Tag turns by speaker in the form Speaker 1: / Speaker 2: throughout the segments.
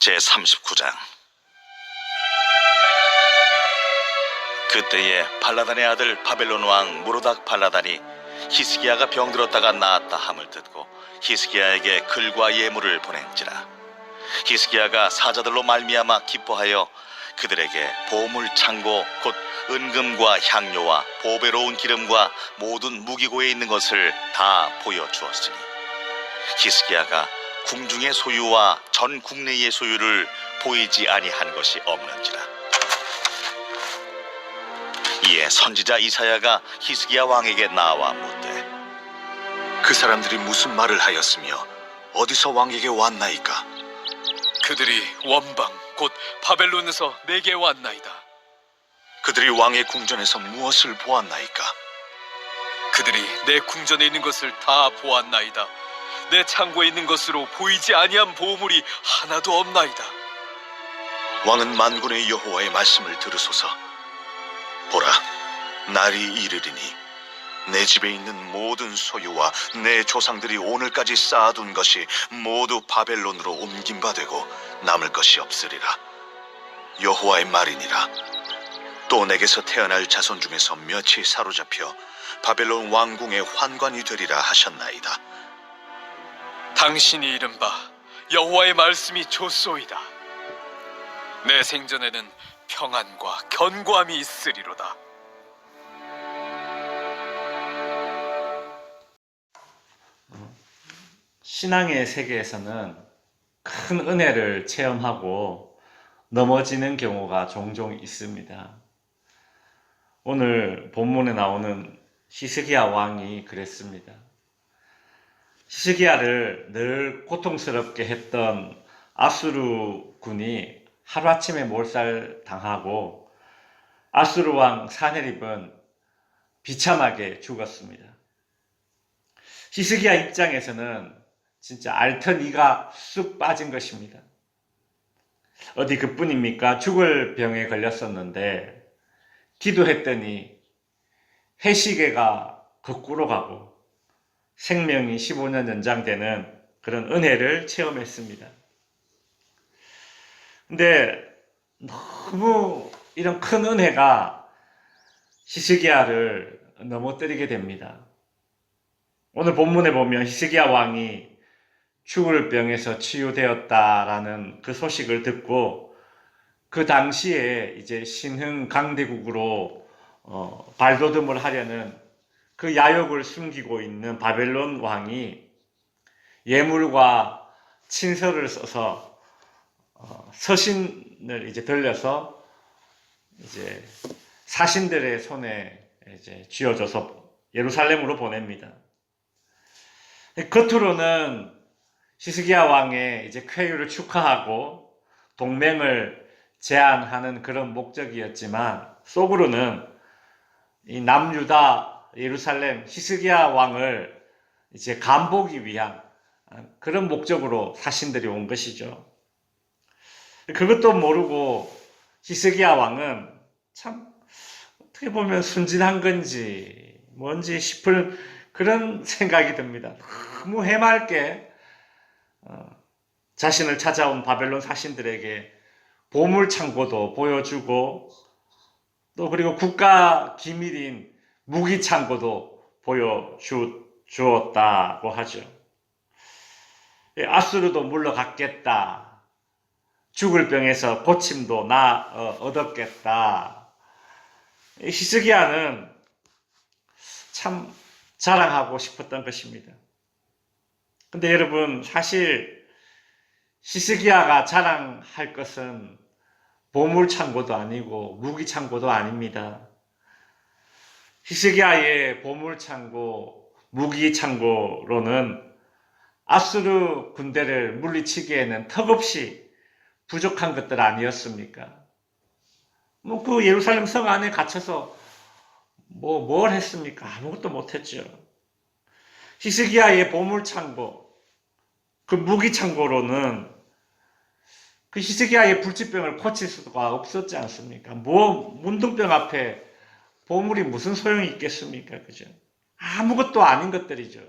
Speaker 1: 제39장. 그때에 발라단의 아들 바벨론 왕 무로닥 발라단이 히스기야가 병들었다가 나았다 함을 듣고 히스기야에게 글과 예물을 보낸지라. 히스기야가 사자들로 말미암아 기뻐하여 그들에게 보물 창고 곧 은금과 향료와 보배로운 기름과 모든 무기고에 있는 것을 다 보여주었으니 히스기야가 궁중의 소유와 전 국내의 소유를 보이지 아니한 것이 없는지라. 이에 선지자 이사야가 히스기야 왕에게 나와 묻되,
Speaker 2: 그 사람들이 무슨 말을 하였으며 어디서 왕에게 왔나이까?
Speaker 3: 그들이 원방 곧 바벨론에서 내게 왔나이다.
Speaker 2: 그들이 왕의 궁전에서 무엇을 보았나이까?
Speaker 3: 그들이 내 궁전에 있는 것을 다 보았나이다. 내 창고에 있는 것으로 보이지 아니한 보물이 하나도 없나이다.
Speaker 2: 왕은 만군의 여호와의 말씀을 들으소서. 보라, 날이 이르리니 내 집에 있는 모든 소유와 내 조상들이 오늘까지 쌓아둔 것이 모두 바벨론으로 옮긴 바 되고 남을 것이 없으리라. 여호와의 말이니라. 또 내게서 태어날 자손 중에서 몇이 사로잡혀 바벨론 왕궁의 환관이 되리라 하셨나이다.
Speaker 3: 당신이 이른바 여호와의 말씀이 좋소이다. 내 생전에는 평안과 견고함이 있으리로다.
Speaker 4: 신앙의 세계에서는 큰 은혜를 체험하고 넘어지는 경우가 종종 있습니다. 오늘 본문에 나오는 히스기야 왕이 그랬습니다. 히스기야를 늘 고통스럽게 했던 아수르 군이 하루아침에 몰살당하고 아수르 왕 사네립은 비참하게 죽었습니다. 히스기야 입장에서는 진짜 앓던 이가 쑥 빠진 것입니다. 어디 그뿐입니까? 죽을 병에 걸렸었는데 기도했더니 해시계가 거꾸로 가고 생명이 15년 연장되는 그런 은혜를 체험했습니다. 근데 너무 이런 큰 은혜가 히스기야를 넘어뜨리게 됩니다. 오늘 본문에 보면 히스기야 왕이 죽을 병에서 치유되었다라는 그 소식을 듣고 그 당시에 이제 신흥 강대국으로 발돋움을 하려는 그 야욕을 숨기고 있는 바벨론 왕이 예물과 친서를 써서 서신을 이제 들려서 이제 사신들의 손에 이제 쥐어줘서 예루살렘으로 보냅니다. 겉으로는 히스기야 왕의 이제 쾌유를 축하하고 동맹을 제안하는 그런 목적이었지만 속으로는 이 남유다 예루살렘 히스기야 왕을 이제 간보기 위한 그런 목적으로 사신들이 온 것이죠. 그것도 모르고 히스기야 왕은 참 어떻게 보면 순진한 건지 뭔지 싶을 그런 생각이 듭니다. 너무 해맑게 자신을 찾아온 바벨론 사신들에게 보물 창고도 보여주고 또 그리고 국가 기밀인 무기 창고도 보여주었다고 하죠. 아수르도 물러갔겠다. 죽을 병에서 고침도 얻었겠다. 히스기야는 참 자랑하고 싶었던 것입니다. 근데 여러분, 사실 히스기야가 자랑할 것은 보물 창고도 아니고 무기 창고도 아닙니다. 히스기야의 보물 창고, 무기 창고로는 아수르 군대를 물리치기에는 턱없이 부족한 것들 아니었습니까? 그 예루살렘 성 안에 갇혀서 뭘 했습니까? 아무것도 못했죠. 히스기야의 보물 창고, 그 무기 창고로는 그 히스기야의 불치병을 고칠 수가 없었지 않습니까? 문둥병 앞에 보물이 무슨 소용이 있겠습니까? 그죠? 아무것도 아닌 것들이죠.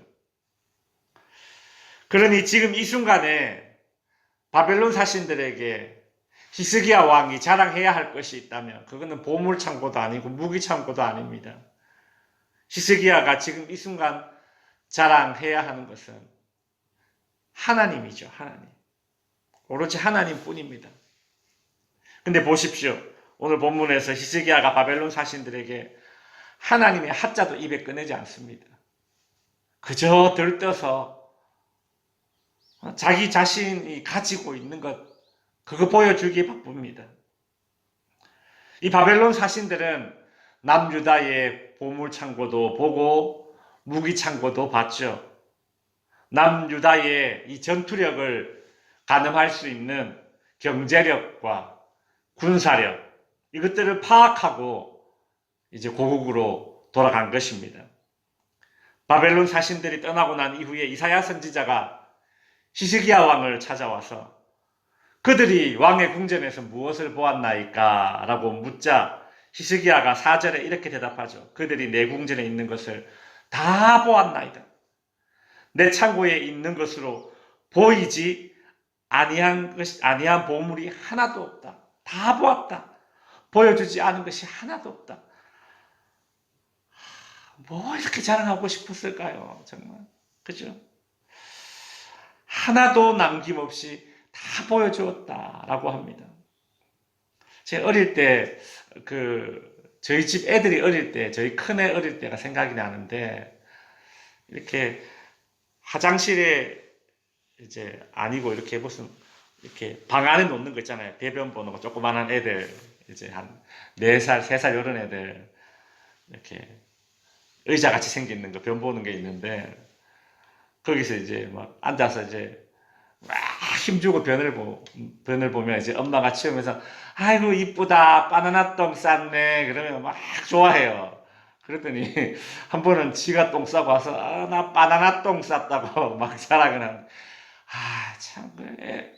Speaker 4: 그러니 지금 이 순간에 바벨론 사신들에게 히스기야 왕이 자랑해야 할 것이 있다면 그거는 보물 창고도 아니고 무기 창고도 아닙니다. 히스기야가 지금 이 순간 자랑해야 하는 것은 하나님이죠. 하나님. 오로지 하나님뿐입니다. 근데 보십시오. 오늘 본문에서 히스기야가 바벨론 사신들에게 하나님의 하자도 입에 꺼내지 않습니다. 그저 들떠서 자기 자신이 가지고 있는 것, 그거 보여주기에 바쁩니다. 이 바벨론 사신들은 남유다의 보물창고도 보고 무기창고도 봤죠. 남유다의 이 전투력을 가늠할 수 있는 경제력과 군사력, 이것들을 파악하고 이제 고국으로 돌아간 것입니다. 바벨론 사신들이 떠나고 난 이후에 이사야 선지자가 히스기야 왕을 찾아와서 그들이 왕의 궁전에서 무엇을 보았나이까? 라고 묻자 히스기야가 4절에 이렇게 대답하죠. 그들이 내 궁전에 있는 것을 다 보았나이다. 내 창고에 있는 것으로 보이지 아니한 보물이 하나도 없다. 다 보았다. 보여주지 않은 것이 하나도 없다. 뭐 이렇게 자랑하고 싶었을까요? 정말. 그죠? 하나도 남김없이 다 보여주었다라고 합니다. 제가 어릴 때, 저희 집 애들이 어릴 때, 저희 큰애 어릴 때가 생각이 나는데, 이렇게 화장실에 이제 아니고 이렇게 무슨, 이렇게 방 안에 놓는 거 있잖아요. 배변 보는 거 조그만한 애들, 이제 한 4살, 3살 이런 애들, 이렇게 의자 같이 생긴 거, 변 보는 게 있는데, 거기서 이제 막 앉아서 이제 막 힘주고 변을 보면 이제 엄마가 치우면서 아이고 이쁘다 바나나 똥 쌌네 그러면 막 좋아해요. 그랬더니 한 번은 지가 똥 싸고 와서 아, 나 바나나 똥 쌌다고 막 자랑을 하는. 아 참 그래.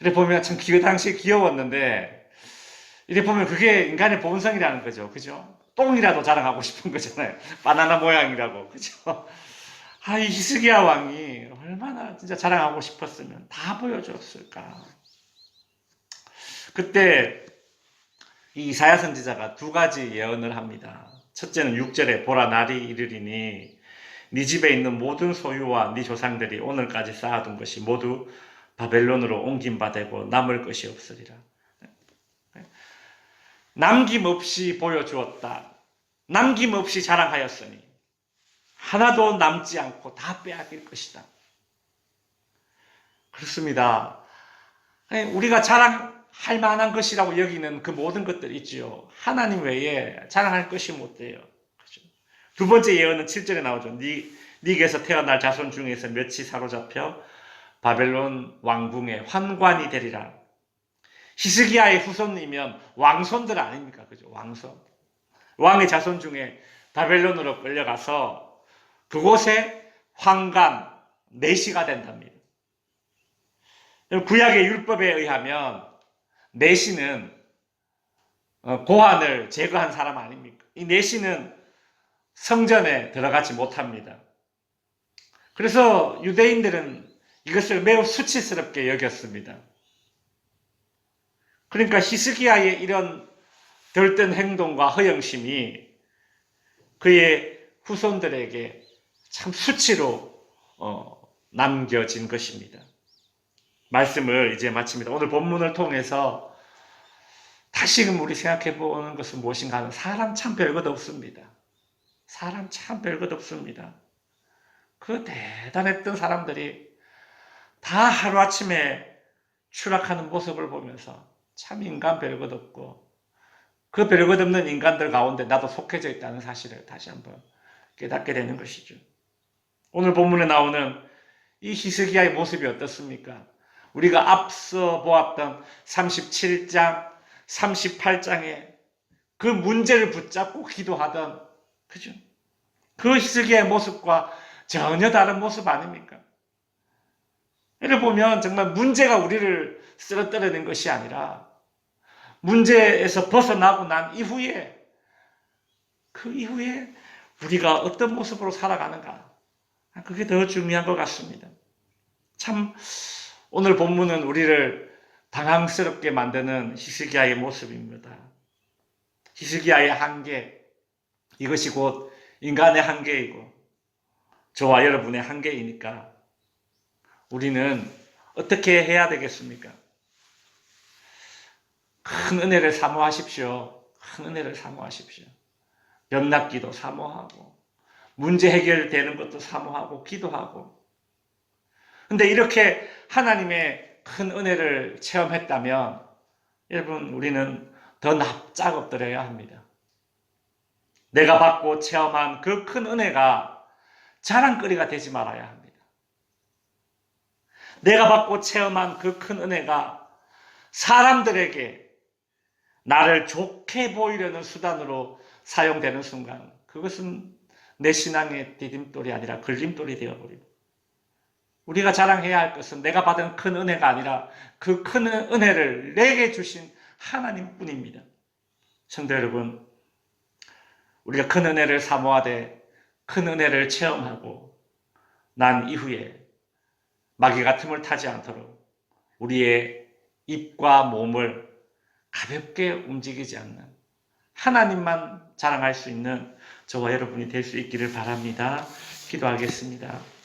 Speaker 4: 이래 보면 참 그 당시에 귀여웠는데 이래 보면 그게 인간의 본성이라는 거죠. 그죠? 똥이라도 자랑하고 싶은 거잖아요. 바나나 모양이라고. 그죠? 아, 이 히스기야 왕이 얼마나 진짜 자랑하고 싶었으면 다 보여줬을까. 그때 이 이사야 선지자가 2가지 예언을 합니다. 첫째는 6절에 보라 날이 이르리니 네 집에 있는 모든 소유와 네 조상들이 오늘까지 쌓아둔 것이 모두 바벨론으로 옮긴 바 되고 남을 것이 없으리라. 남김없이 보여주었다. 남김없이 자랑하였으니 하나도 남지 않고 다 빼앗길 것이다. 그렇습니다. 우리가 자랑할 만한 것이라고 여기는 그 모든 것들 있지요. 하나님 외에 자랑할 것이 못 돼요. 그렇죠? 2번째 예언은 7절에 나오죠. 네게서 태어날 자손 중에서 몇이 사로잡혀 바벨론 왕궁의 환관이 되리라. 히스기야의 후손이면 왕손들 아닙니까? 그죠? 왕손. 왕의 자손 중에 바벨론으로 끌려가서 그곳에 환관, 내시가 된답니다. 구약의 율법에 의하면 내시는 고환을 제거한 사람 아닙니까? 이 내시는 성전에 들어가지 못합니다. 그래서 유대인들은 이것을 매우 수치스럽게 여겼습니다. 그러니까 히스기야의 이런 들뜬 행동과 허영심이 그의 후손들에게 참 수치로 남겨진 것입니다. 말씀을 이제 마칩니다. 오늘 본문을 통해서 다시금 우리 생각해 보는 것은 무엇인가 하면 사람 참 별것 없습니다. 사람 참 별것 없습니다. 그 대단했던 사람들이 다 하루아침에 추락하는 모습을 보면서 참 인간 별것 없고 그 별것 없는 인간들 가운데 나도 속해져 있다는 사실을 다시 한번 깨닫게 되는 것이죠. 오늘 본문에 나오는 이 히스기야의 모습이 어떻습니까? 우리가 앞서 보았던 37장, 38장에 그 문제를 붙잡고 기도하던 그죠? 그 히스기야의 모습과 전혀 다른 모습 아닙니까? 이를 보면 정말 문제가 우리를 쓰러뜨리는 것이 아니라 문제에서 벗어나고 난 이후에 그 이후에 우리가 어떤 모습으로 살아가는가 그게 더 중요한 것 같습니다. 참 오늘 본문은 우리를 당황스럽게 만드는 히스기야의 모습입니다. 히스기야의 한계, 이것이 곧 인간의 한계이고 저와 여러분의 한계이니까 우리는 어떻게 해야 되겠습니까? 큰 은혜를 사모하십시오. 큰 은혜를 사모하십시오. 병낫기도 사모하고 문제 해결되는 것도 사모하고 기도하고. 근데 이렇게 하나님의 큰 은혜를 체험했다면 여러분 우리는 더 납작 엎드려야 합니다. 내가 받고 체험한 그 큰 은혜가 자랑거리가 되지 말아야 합니다. 내가 받고 체험한 그 큰 은혜가 사람들에게 나를 좋게 보이려는 수단으로 사용되는 순간 그것은 내 신앙의 디딤돌이 아니라 걸림돌이 되어버립니다. 우리가 자랑해야 할 것은 내가 받은 큰 은혜가 아니라 그 큰 은혜를 내게 주신 하나님뿐입니다. 성도 여러분, 우리가 큰 은혜를 사모하되 큰 은혜를 체험하고 난 이후에 마귀가 틈을 타지 않도록 우리의 입과 몸을 가볍게 움직이지 않는 하나님만 자랑할 수 있는 저와 여러분이 될 수 있기를 바랍니다. 기도하겠습니다.